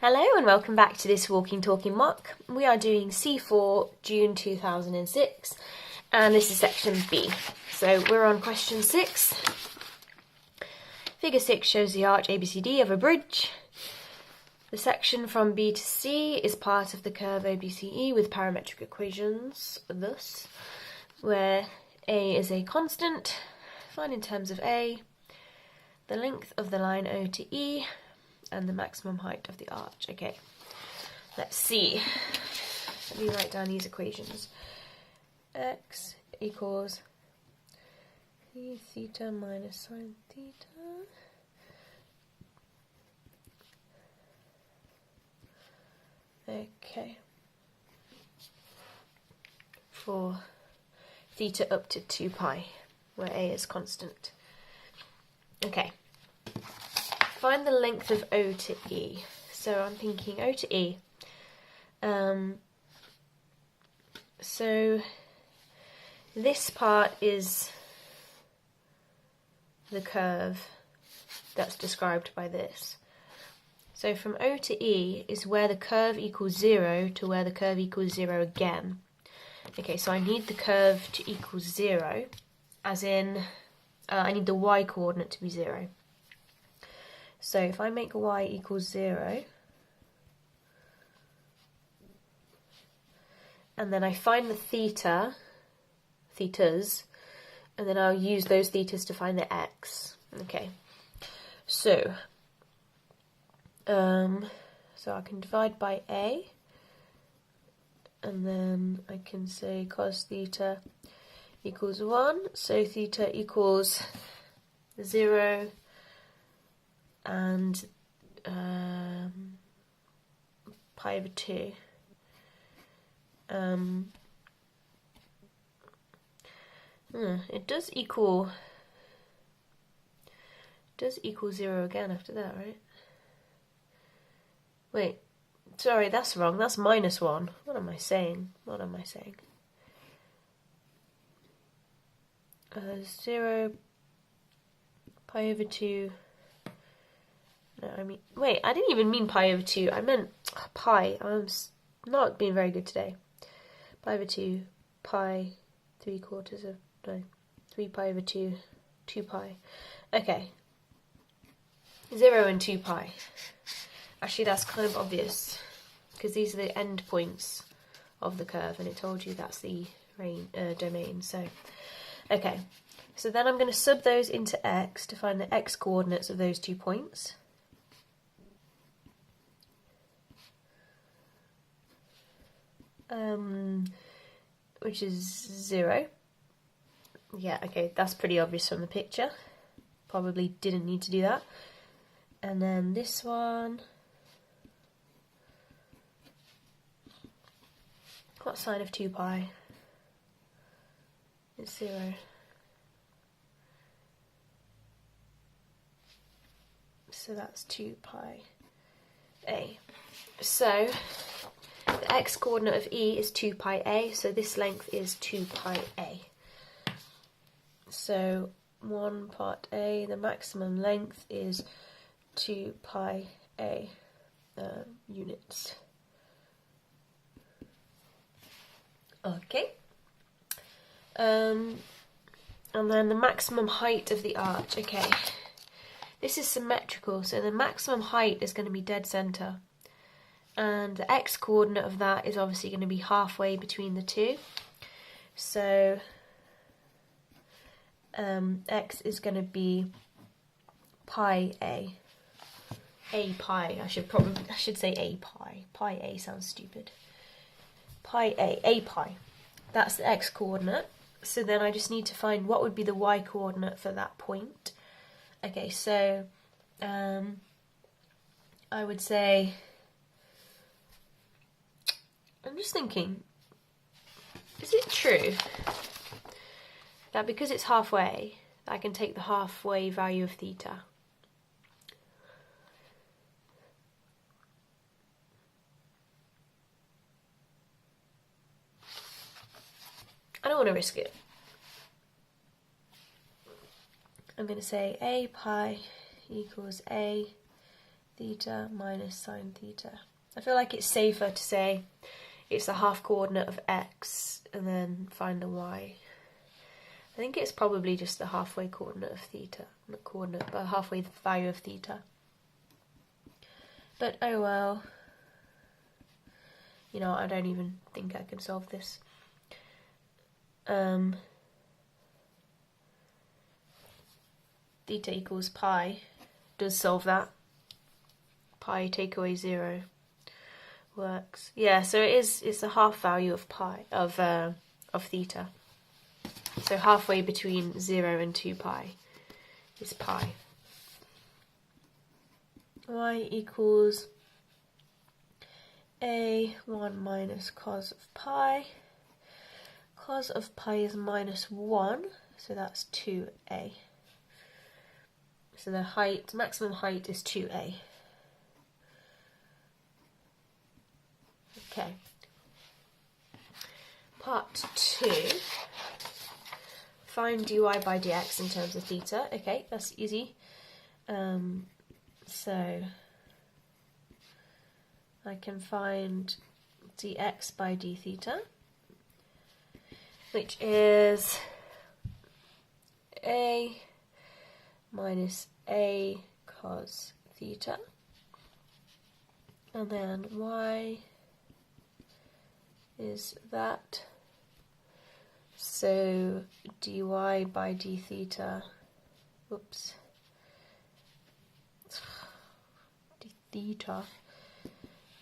Hello and welcome back to this Walking Talking mock. We are doing C4 June 2006 and this is section B. So we're on question 6. Figure 6 shows the arch ABCD of a bridge. The section from B to C is part of the curve OBCE with parametric equations, thus, where A is a constant, find in terms of A, the length of the line O to E, and the maximum height of the arch. Okay, let's see. Let me write down these equations. X equals p theta minus sine theta. Okay. For theta up to 2 pi, where A is constant. Okay. Find the length of O to E. So I'm thinking O to E. So this part is the curve that's described by this. So from O to E is where the curve equals 0 to where the curve equals 0 again. Okay, so I need the curve to equal 0, as in I need the y coordinate to be 0. So if I make y equals 0, and then I find the thetas, and then I'll use those thetas to find the x. Okay, so I can divide by a, and then I can say cos theta equals 1, so theta equals 0, and pi over 2. It does equal 0 again after that, right? Wait, sorry, that's wrong. That's minus 1. What am I saying? 0 pi over 2. No, wait, I didn't even mean pi over 2. I meant pi. I'm not being very good today. Pi over 2, pi, 3 pi over 2, 2 pi. Okay. 0 and 2 pi. Actually, that's kind of obvious, because these are the end points of the curve, and it told you that's the domain. So, okay. So then I'm going to sub those into x to find the x coordinates of those 2 points. Which is 0. Yeah, okay, that's pretty obvious from the picture. Probably didn't need to do that. And then this one. What sine of 2 pi? It's 0. So that's 2 pi a. So the x coordinate of E is 2 pi a, so this length is 2 pi a. So 1 part a, the maximum length is 2 pi a units. Okay. And then the maximum height of the arch. Okay. This is symmetrical, so the maximum height is going to be dead center. And the x coordinate of that is obviously going to be halfway between the two. So x is going to be pi a. A pi. I should say a pi. Pi a sounds stupid. Pi a pi. That's the x coordinate. So then I just need to find what would be the y coordinate for that point. Okay, so I would say, I'm just thinking, is it true that because it's halfway, I can take the halfway value of theta? I don't want to risk it. I'm going to say a pi equals a theta minus sine theta. I feel like it's safer to say it's the half coordinate of x and then find a y. I think it's probably just the halfway coordinate of theta. Not coordinate, but halfway value of theta. But oh well. You know, I don't even think I can solve this. Theta equals pi does solve that. Pi take away 0 works. Yeah, so it's the half value of pi of theta. So halfway between 0 and 2 pi is pi. Y equals a1 minus cos of pi. Cos of pi is minus 1, so that's 2a. So the height, maximum height is 2a. Okay. Part 2. Find dy by dx in terms of theta. Okay, that's easy. So I can find dx by d theta, which is a minus a cos theta, and then y is that. So dy by d theta, whoops, d theta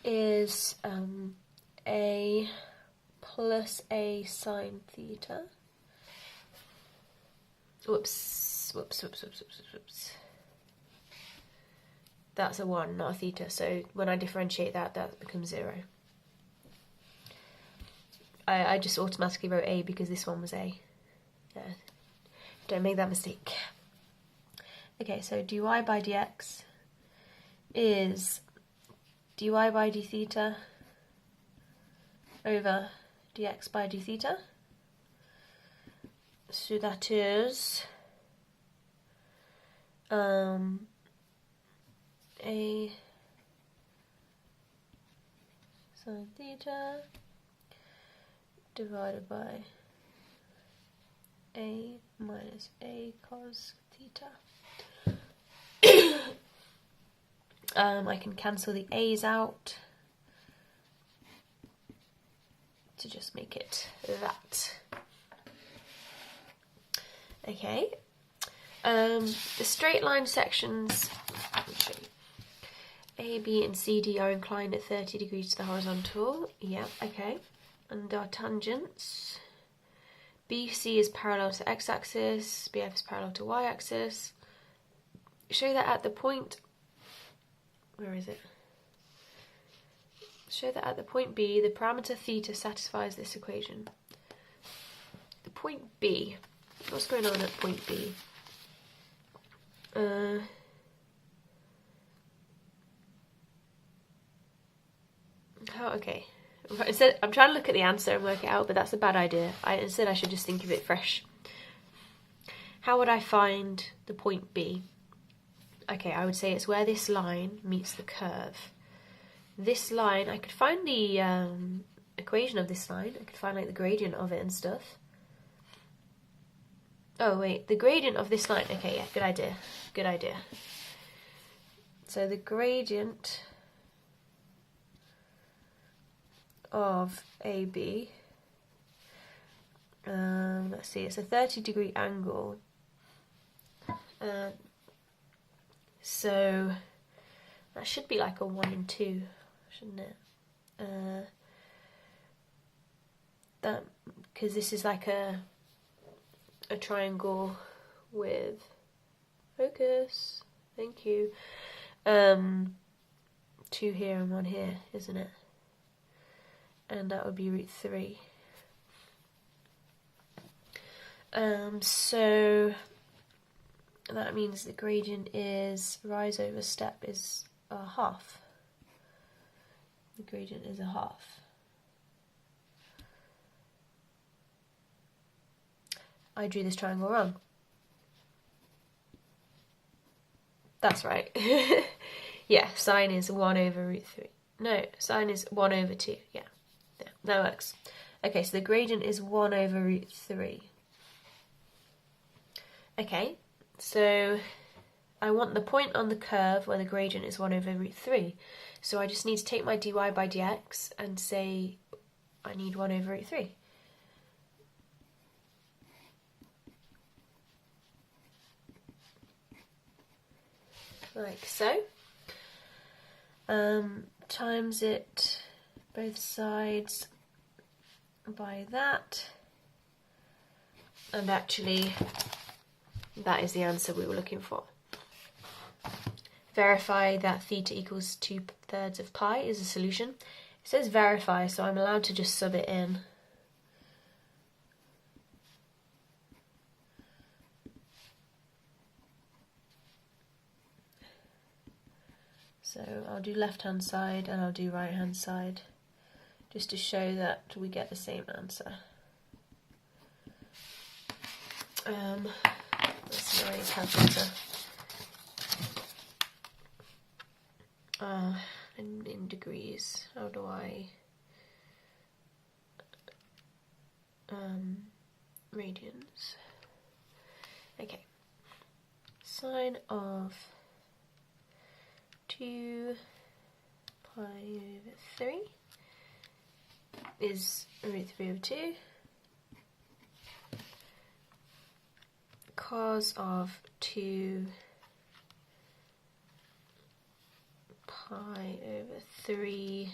is a plus a sine theta. Whoops. That's a 1, not a theta, so when I differentiate that, that becomes 0. I just automatically wrote a because this one was a. Yeah. Don't make that mistake. Okay, so dy by dx is dy by d theta over dx by d theta. So that is a sine theta divided by a minus a cos theta. I can cancel the a's out to just make it that. Okay. The straight line sections A, B and C, D are inclined at 30 degrees to the horizontal. Yeah, okay. And our tangents. BC is parallel to x-axis, BF is parallel to y-axis. Show that at the point, where is it? Show that at the point B, the parameter theta satisfies this equation. The point B, what's going on at point B? Okay. Instead, I'm trying to look at the answer and work it out, but that's a bad idea. Instead, I should just think of it fresh. How would I find the point B? Okay, I would say it's where this line meets the curve. This line, I could find the equation of this line. I could find like the gradient of it and stuff. Oh wait, the gradient of this line. Okay, yeah, good idea. Good idea. So the gradient of AB, let's see, it's a 30-degree angle, so that should be like a 1 and 2, shouldn't it? That, because this is like a triangle with, focus, thank you, 2 here and 1 here, isn't it? And that would be root 3. So that means the gradient is rise over step is a half. The gradient is a half. I drew this triangle wrong. That's right. Yeah, sine is 1 over root 3. No, sine is 1 over 2. Yeah, that works. Okay, so the gradient is 1 over root 3. Okay, so I want the point on the curve where the gradient is 1 over root 3. So I just need to take my dy by dx and say I need 1 over root 3. Like so. Times it both sides by that. And actually, that is the answer we were looking for. Verify that theta equals 2/3 of pi is a solution. It says verify, so I'm allowed to just sub it in. So I'll do left-hand side and I'll do right-hand side, just to show that we get the same answer. That's my calculator. In degrees, how do I radians? Okay, sine of 2 pi over 3 is root 3 over 2. Cos of 2 pi over 3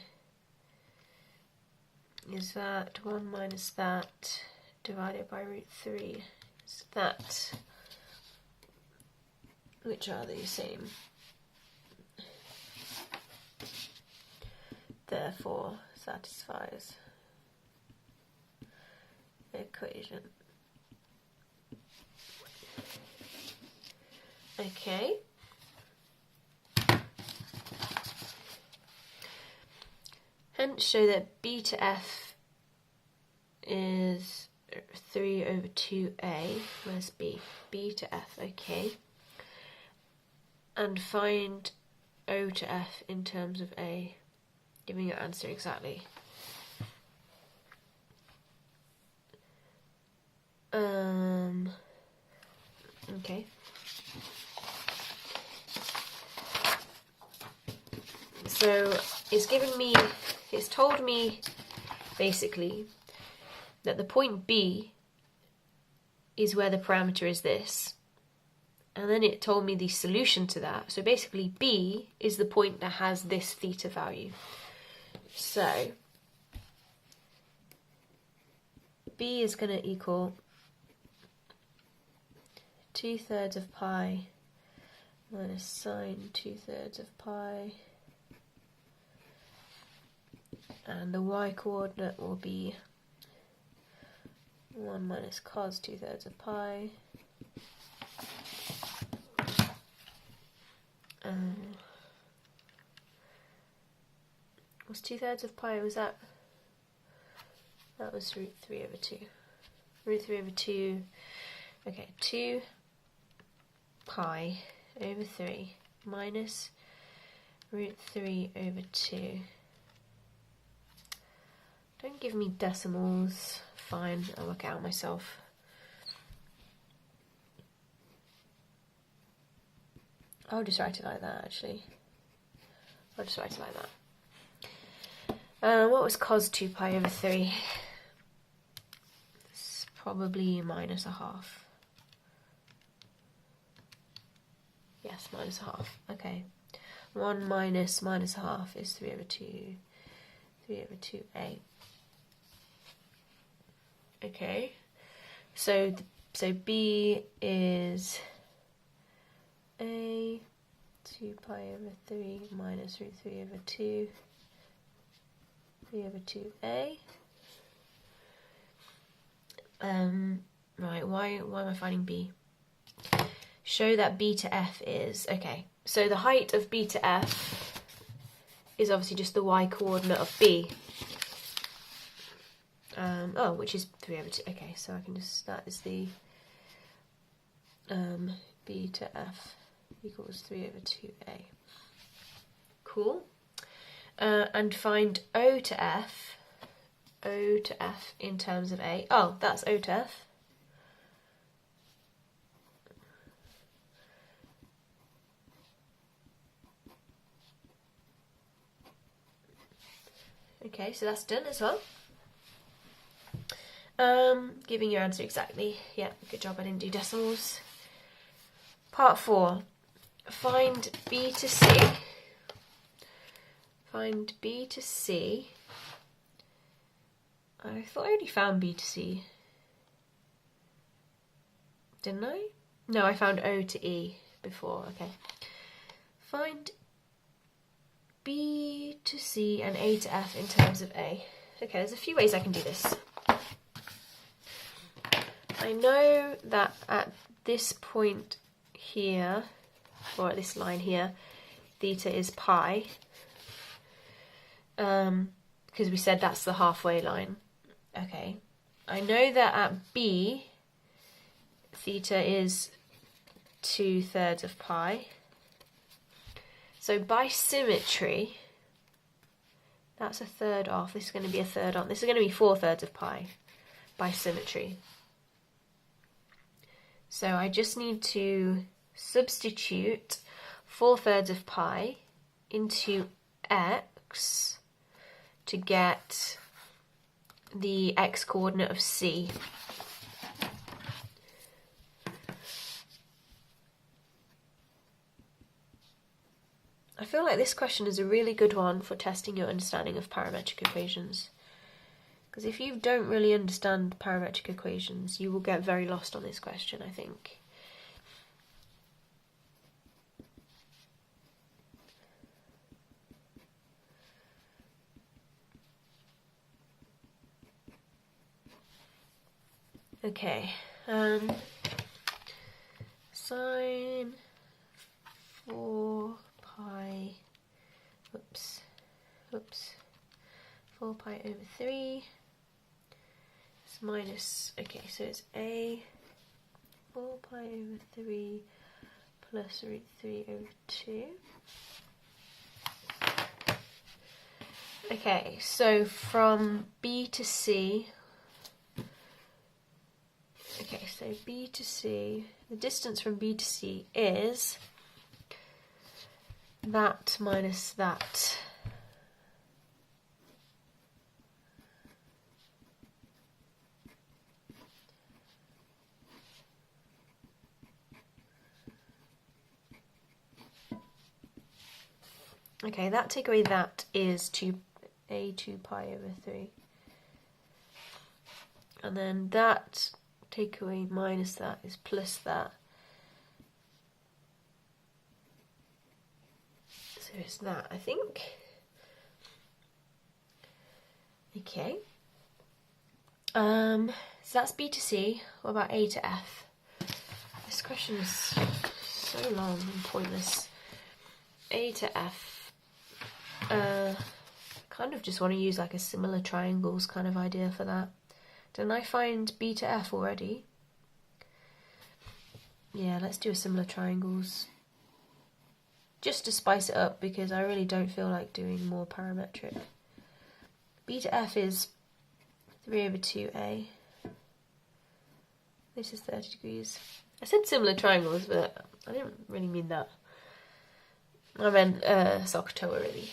is that 1 minus that divided by root 3 is that, which are the same. Therefore satisfies the equation. Okay. Hence show that b to f is 3 over 2a. Where's b? b to f, okay. And find o to f in terms of a. Give me your answer exactly. Okay. So it's told me basically that the point B is where the parameter is this. And then it told me the solution to that. So basically B is the point that has this theta value. So B is going to equal 2/3 of pi minus sine 2/3 of pi, and the y coordinate will be 1 minus cos 2/3 of pi, was 2/3 of pi, was that was root 3 over 2. Root 3 over 2, okay, 2 pi over 3 minus root 3 over 2. Don't give me decimals, fine, I'll work it out myself. I'll just write it like that, actually. I'll just write it like that. What was cos 2 pi over 3? It's probably minus a half. Yes, minus a half. Okay. 1 minus a half is 3 over 2. 3 over 2a. Okay. So b is a 2 pi over 3 minus root 3 over 2. 3 over 2a. Right, why am I finding b? Show that b to f is, okay, so the height of b to f is obviously just the y coordinate of b. Which is 3 over 2. Okay, so I can just, that is the b to f equals 3 over 2a. Cool. And find O to F in terms of A. Oh, that's O to F. Okay, so that's done as well. Giving your answer exactly. Yeah, good job, I didn't do decimals. Part 4. Find B to C. Find B to C. I thought I already found B to C. Didn't I? No, I found O to E before. Okay. Find B to C and A to F in terms of A. Okay, there's a few ways I can do this. I know that at this point here, or at this line here, theta is pi, because we said that's the halfway line. Okay, I know that at B, theta is 2/3 of pi. So by symmetry, that's a third off. This is going to be a third on. This is going to be 4/3 of pi by symmetry. So I just need to substitute 4/3 of pi into x to get the x coordinate of C. I feel like this question is a really good one for testing your understanding of parametric equations. Because if you don't really understand parametric equations, you will get very lost on this question, I think. Okay, sine 4 pi, 4 pi over 3 is minus, okay, so it's a 4 pi over 3 plus root 3 over 2. Okay, so from B to C, okay, so B to C, the distance from B to C is that minus that. Okay, that take away that is 2 pi over 3. And then that take away minus that is plus that. So it's that, I think. Okay. So that's B to C. What about A to F? This question is so long and pointless. A to F. Kind of just want to use like a similar triangles kind of idea for that. Didn't I find B to F already? Yeah, let's do a similar triangles. Just to spice it up, because I really don't feel like doing more parametric. B to F is 3 over 2a. This is 30 degrees. I said similar triangles, but I didn't really mean that. I meant SOHCAHTOA, really.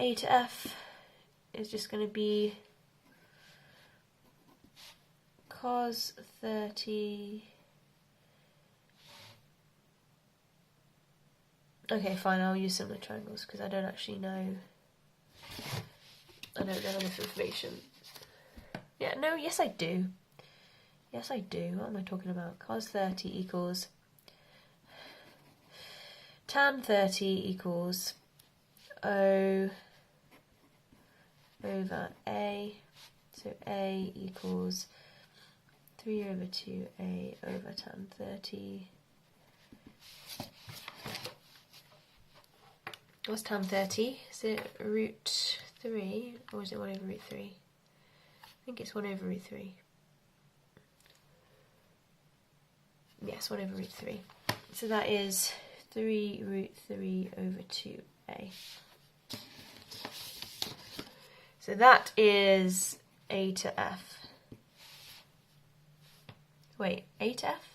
A to F is just going to be cos 30. Okay, fine, I'll use similar triangles because I don't actually know. I don't know enough information. Yeah, no, yes I do. Yes I do. What am I talking about? Cos 30 equals tan 30 equals O over A. So A equals 3 over 2A over tan 30. What's tan 30? Is it root 3 or is it 1 over root 3? I think it's 1 over root 3. yes, 1 over root 3. So that is 3 root 3 over 2a. So that is a to f. Wait, a to f?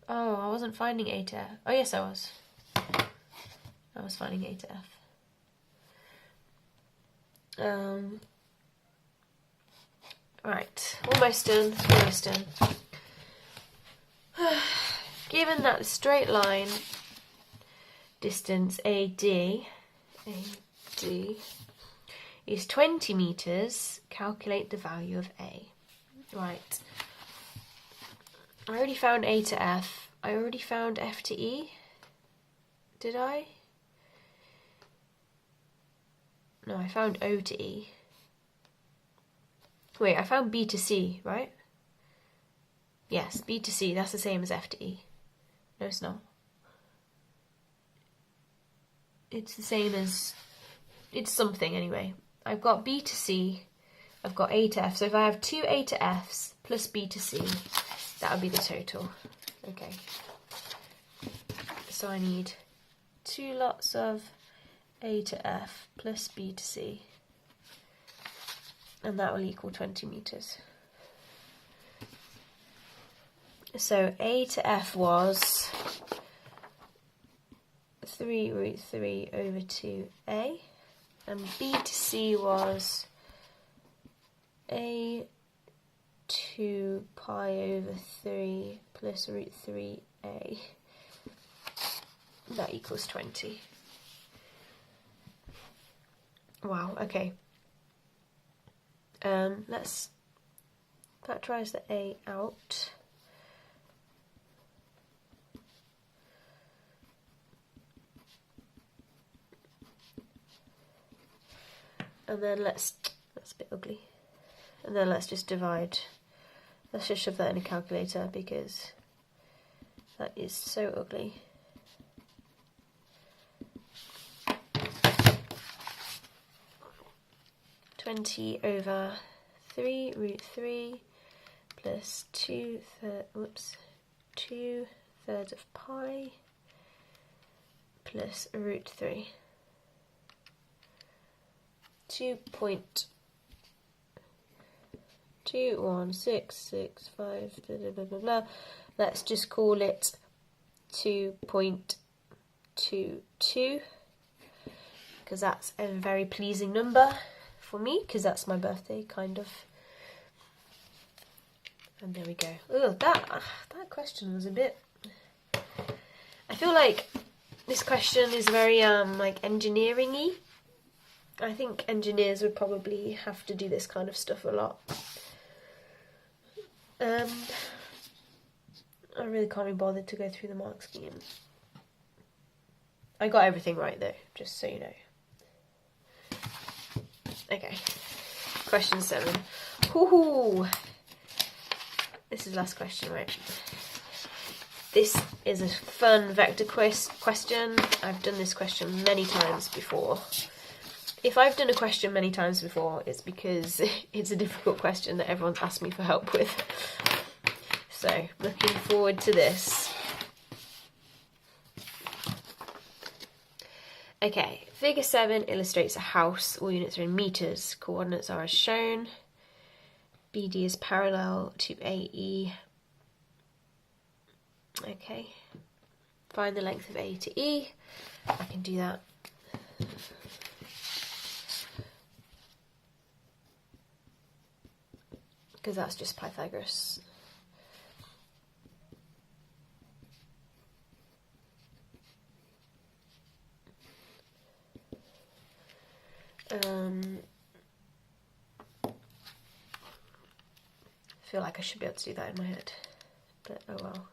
Oh, I wasn't finding a to f. Oh, yes, I was. I was finding a to f. Right, almost done, almost done. Given that the straight line distance AD is 20 meters, calculate the value of A. Right. I already found A to F. I already found F to E. Did I? No, I found O to E. Wait, I found B to C, right? Yes, B to C, that's the same as F to E. No, it's not. It's the same as... It's something, anyway. I've got B to C, I've got A to F. So if I have 2 A to Fs plus B to C, that would be the total. Okay. So I need 2 lots of A to F plus B to C. And that will equal 20 meters. So A to F was 3 root 3 over 2a, and B to C was a 2 pi over 3 plus root 3a. That equals 20. Wow, okay. Let's factorise the a out. And then that's a bit ugly. And then let's just divide. Let's just shove that in a calculator because that is so ugly. (20 over 3 root 3 plus 2 thirds of pi plus root 3. 2.21665 blah, blah, blah, blah, blah. Let's just call it 2.22 because that's a very pleasing number for me because that's my birthday, kind of. And there we go. Oh, that question was a bit... I feel like this question is very like engineering-y. I think engineers would probably have to do this kind of stuff a lot. I really can't be bothered to go through the mark scheme. I got everything right though, just so you know. Okay, question 7. Woohoo! This is the last question, right? This is a fun vector quiz question. I've done this question many times before. If I've done a question many times before, it's because it's a difficult question that everyone's asked me for help with. So, looking forward to this. Okay, figure 7 illustrates a house. All units are in meters. Coordinates are as shown. BD is parallel to AE. Okay. Find the length of A to E. I can do that. Because that's just Pythagoras. I feel like I should be able to do that in my head, but oh well.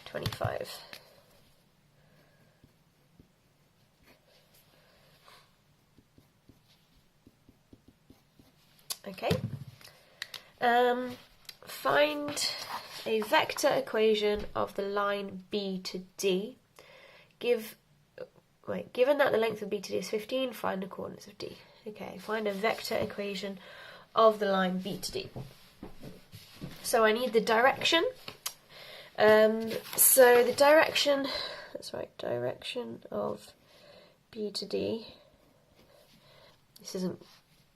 25. Okay. Find a vector equation of the line B to D. Given that the length of B to D is 15, find the coordinates of D. Okay, find a vector equation of the line B to D. So I need the direction. So the direction, that's right, direction of B to D. This isn't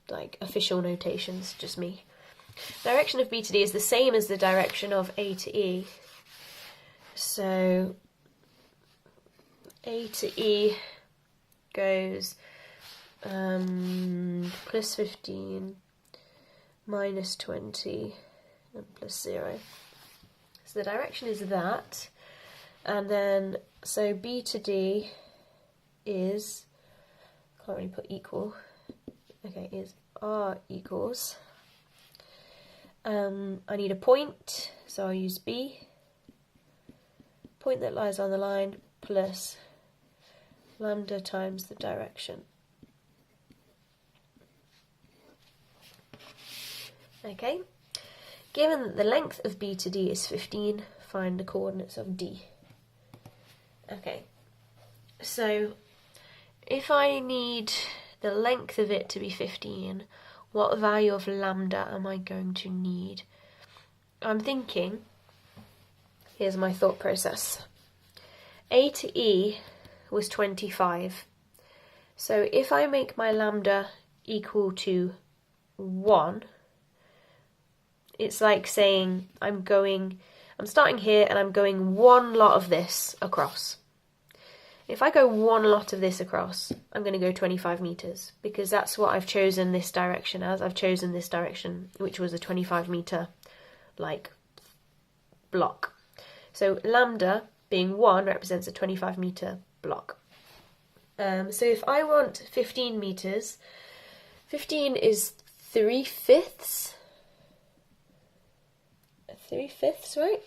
like official notations, just me. Direction of B to D is the same as the direction of A to E. So A to E goes plus 15, minus 20, and plus 0. So the direction is that. And then, so B to D is, can't really put equal, okay, is R equals, I need a point, so I'll use B, point that lies on the line, plus lambda times the direction. Okay, given that the length of B to D is 15, find the coordinates of D. Okay, so if I need the length of it to be 15, what value of lambda am I going to need? I'm thinking, here's my thought process. A to E was 25. So if I make my lambda equal to 1, it's like saying I'm starting here and I'm going one lot of this across. If I go one lot of this across, I'm going to go 25 meters because that's what I've chosen this direction as. I've chosen this direction, which was a 25 meter like block. So lambda being 1 represents a 25 meter block. So if I want 15 meters, 15 is 3/5. 3/5, right?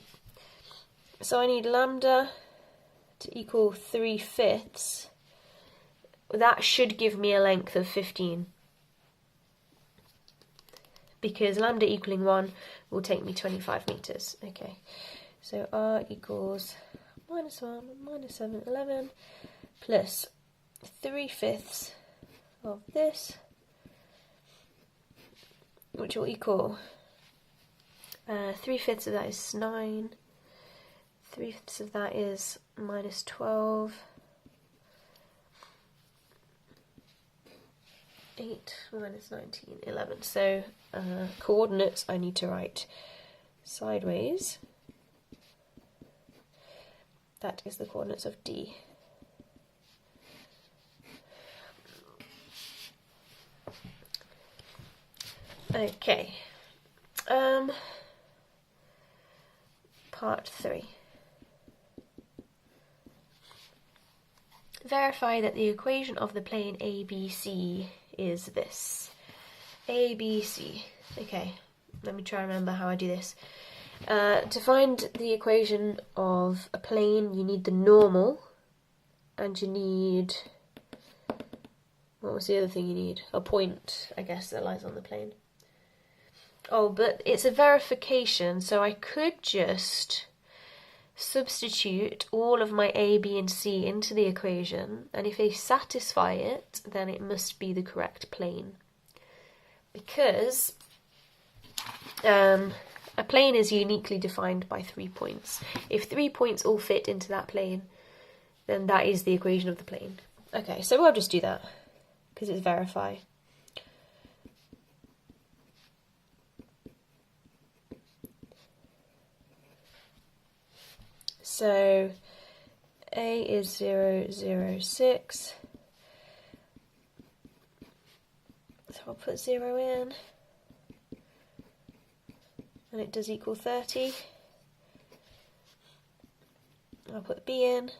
So I need lambda to equal 3/5. That should give me a length of 15. Because lambda equaling 1 will take me 25 meters. Okay, so R equals -1, -7, 11, plus 3/5 of this, which will equal 3/5 of that is 9, 3/5 of that is -12, 8 minus 19, 11. So coordinates I need to write sideways. That is the coordinates of D. Okay. Part 3. Verify that the equation of the plane ABC is this. ABC. Okay, let me try and remember how I do this. To find the equation of a plane, you need the normal, and you need, what was the other thing you need? A point, I guess, that lies on the plane. Oh, but it's a verification, so I could just substitute all of my A, B and C into the equation, and if they satisfy it, then it must be the correct plane. Because a plane is uniquely defined by 3 points. If 3 points all fit into that plane, then that is the equation of the plane. Okay, so we'll just do that, because it's verify. So A is 0, 0, 6. So I'll put 0 in. And it does equal 30. I'll put B in.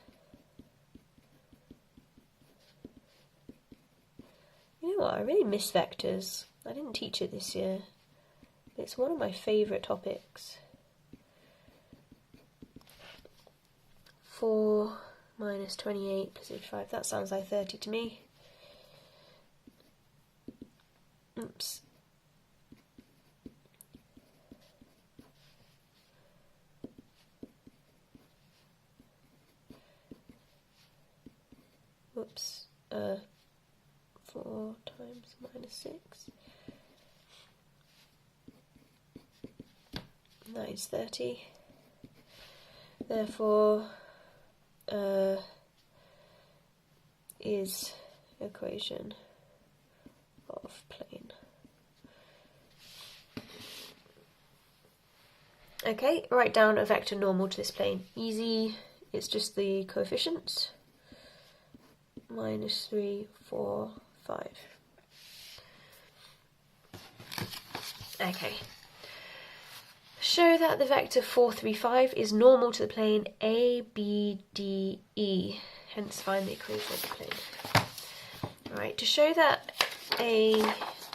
You know what, I really miss vectors. I didn't teach it this year. But it's one of my favourite topics. 4 minus 28 plus 85, that sounds like 30 to me. Oops. Whoops. 4 times minus 6. that is 30. Therefore, is equation of plane. Okay, write down a vector normal to this plane. Easy, it's just the coefficients. Minus 3, 4, 5. Okay. Show that the vector 4, 3, 5 is normal to the plane A, B, D, E. Hence find the equation of the plane. Right, to show that a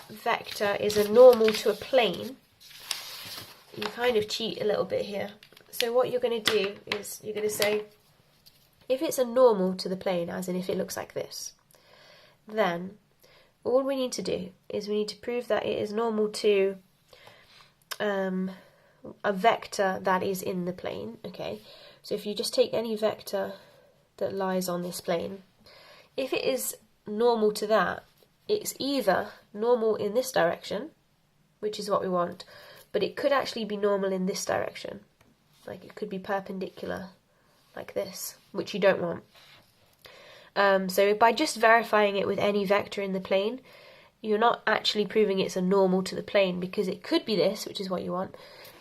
vector is a normal to a plane, you kind of cheat a little bit here. So what you're going to do is you're going to say, if it's a normal to the plane, as in if it looks like this, then all we need to do is we need to prove that it is normal to a vector that is in the plane. Okay, so if you just take any vector that lies on this plane, if it is normal to that, it's either normal in this direction, which is what we want, but it could actually be normal in this direction. Like it could be perpendicular like this, which you don't want. So by just verifying it with any vector in the plane, you're not actually proving it's a normal to the plane, because it could be this, which is what you want,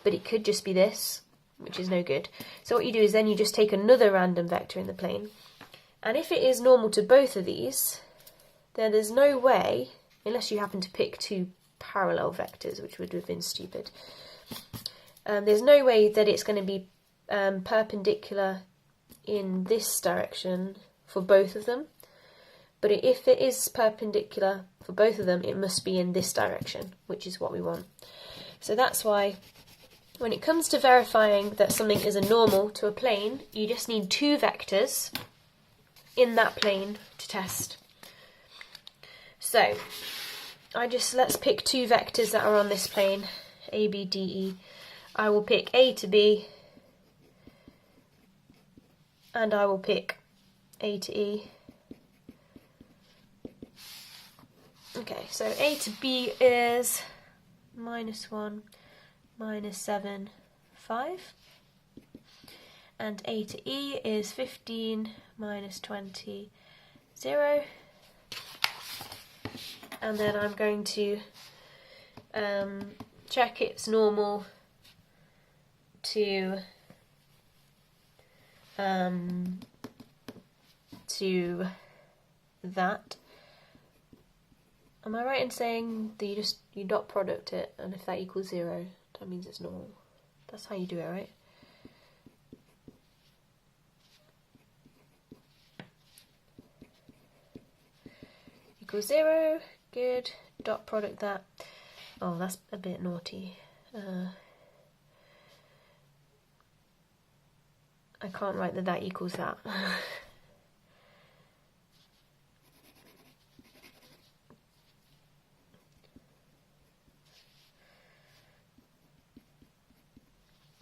but it could just be this, which is no good. So what you do is then you just take another random vector in the plane, and if it is normal to both of these, then there's no way, unless you happen to pick two parallel vectors, which would have been stupid, there's no way that it's going to be perpendicular in this direction for both of them. But if it is perpendicular for both of them, it must be in this direction, which is what we want. So that's why when it comes to verifying that something is a normal to a plane, you just need two vectors in that plane to test. So let's pick two vectors that are on this plane, A, B, D, E. I will pick A to B, and I will pick A to E. Okay, so A to B is -1, -7, 5. And A to E is 15, -20, 0. And then I'm going to check it's normal to that. Am I right in saying that you dot product it, and if that equals 0, that means it's normal? That's how you do it, right? Equals 0, good. Dot product that. Oh, that's a bit naughty. I can't write that equals that.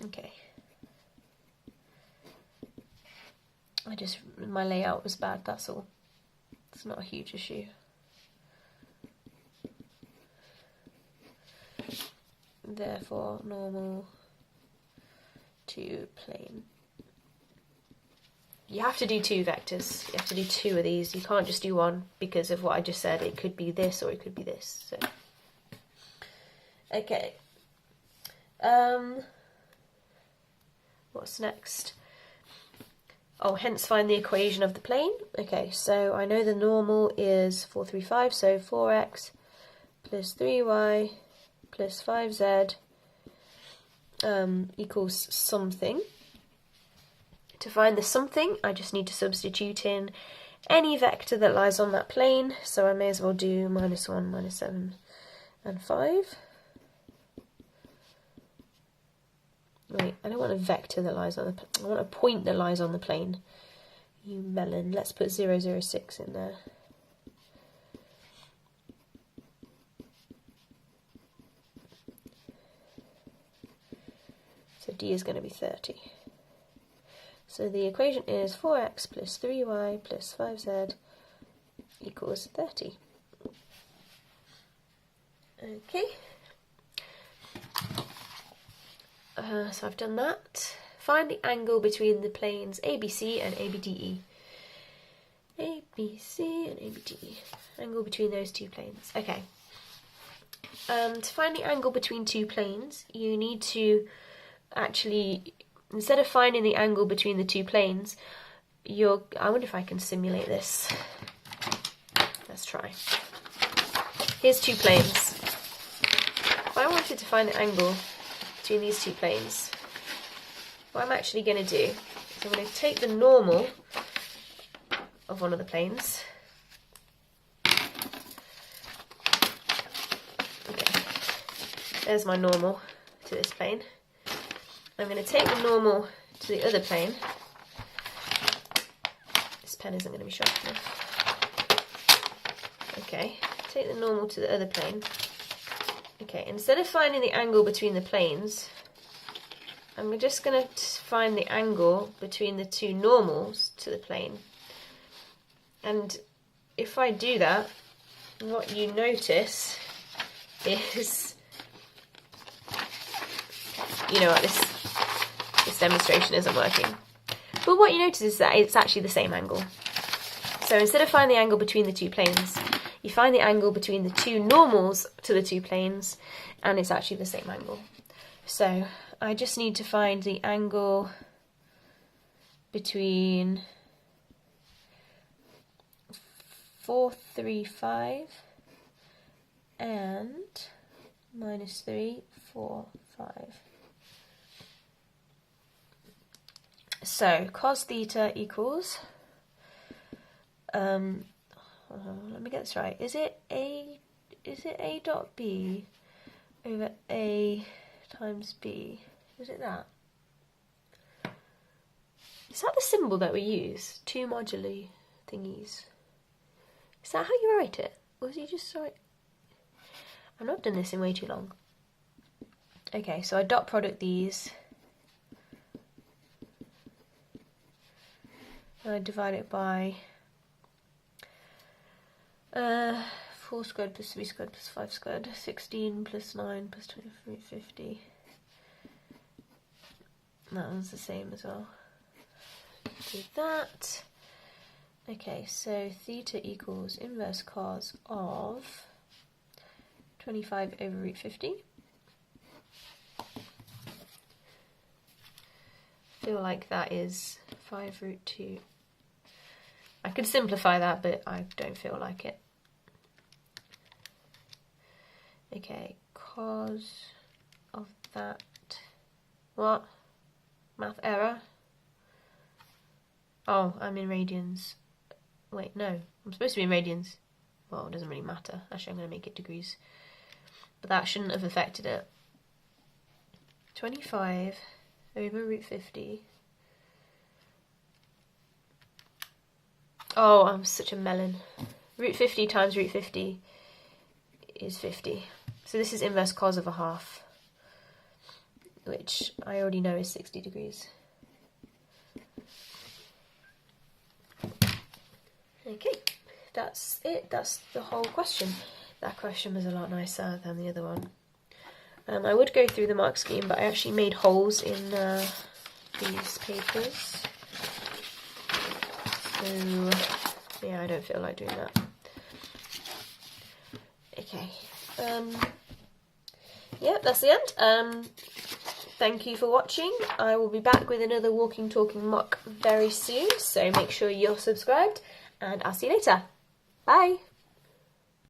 Okay. My layout was bad, that's all. It's not a huge issue. Therefore, normal to plane. You have to do two vectors. You have to do two of these. You can't just do one because of what I just said. It could be this or it could be this. So, okay. What's next? Oh, hence find the equation of the plane. Okay, so I know the normal is 4, 3, 5, so 4x plus 3y plus 5z equals something. To find the something, I just need to substitute in any vector that lies on that plane, so I may as well do -1, -7, and 5. Wait, I don't want a vector that lies on the plane. I want a point that lies on the plane. You melon. Let's put 0, 0, 6 in there. So D is going to be 30. So the equation is 4x plus 3y plus 5z equals 30. Okay. So I've done that. Find the angle between the planes ABC and ABDE. ABC and ABDE. Angle between those two planes. Okay. To find the angle between two planes, you need to actually, instead of finding the angle between the two planes, I wonder if I can simulate this. Let's try. Here's two planes. If I wanted to find the angle between these two planes, what I'm actually going to do is I'm going to take the normal of one of the planes. Okay, there's my normal to this plane. I'm going to take the normal to the other plane. This pen isn't going to be sharp enough. Okay, take the normal to the other plane. Okay, instead of finding the angle between the planes, I'm just going to find the angle between the two normals to the plane. And if I do that, what you notice is, you know what, this demonstration isn't working. But what you notice is that it's actually the same angle. So instead of finding the angle between the two planes, you find the angle between the two normals to the two planes, and it's actually the same angle. So I just need to find the angle between 435 and minus 345. So cos theta equals, let me get this right. Is it A dot B over A times B? Is it that? Is that the symbol that we use? Two moduli thingies. Is that how you write it? Or is you just write? I've not done this in way too long. Okay, so I dot product these. I divide it by 4 squared plus 3 squared plus 5 squared, 16 plus 9 plus 23, 50. That one's the same as well. Do that. Okay, so theta equals inverse cos of 25 over root 50. I feel like that is 5 root 2. I could simplify that, but I don't feel like it. Okay, cos of that. What? Math error? Oh, I'm in radians. Wait, no. I'm supposed to be in radians. Well, it doesn't really matter. Actually, I'm going to make it degrees. But that shouldn't have affected it. 25 over root 50. Oh, I'm such a melon. Root 50 times root 50 is 50. So this is inverse cos of a half, which I already know is 60 degrees. Okay, that's it. That's the whole question. That question was a lot nicer than the other one. I would go through the mark scheme, but I actually made holes in these papers. So, yeah, I don't feel like doing that. Okay. Yeah, that's the end. Thank you for watching. I will be back with another walking, talking mock very soon, so make sure you're subscribed, and I'll see you later. Bye!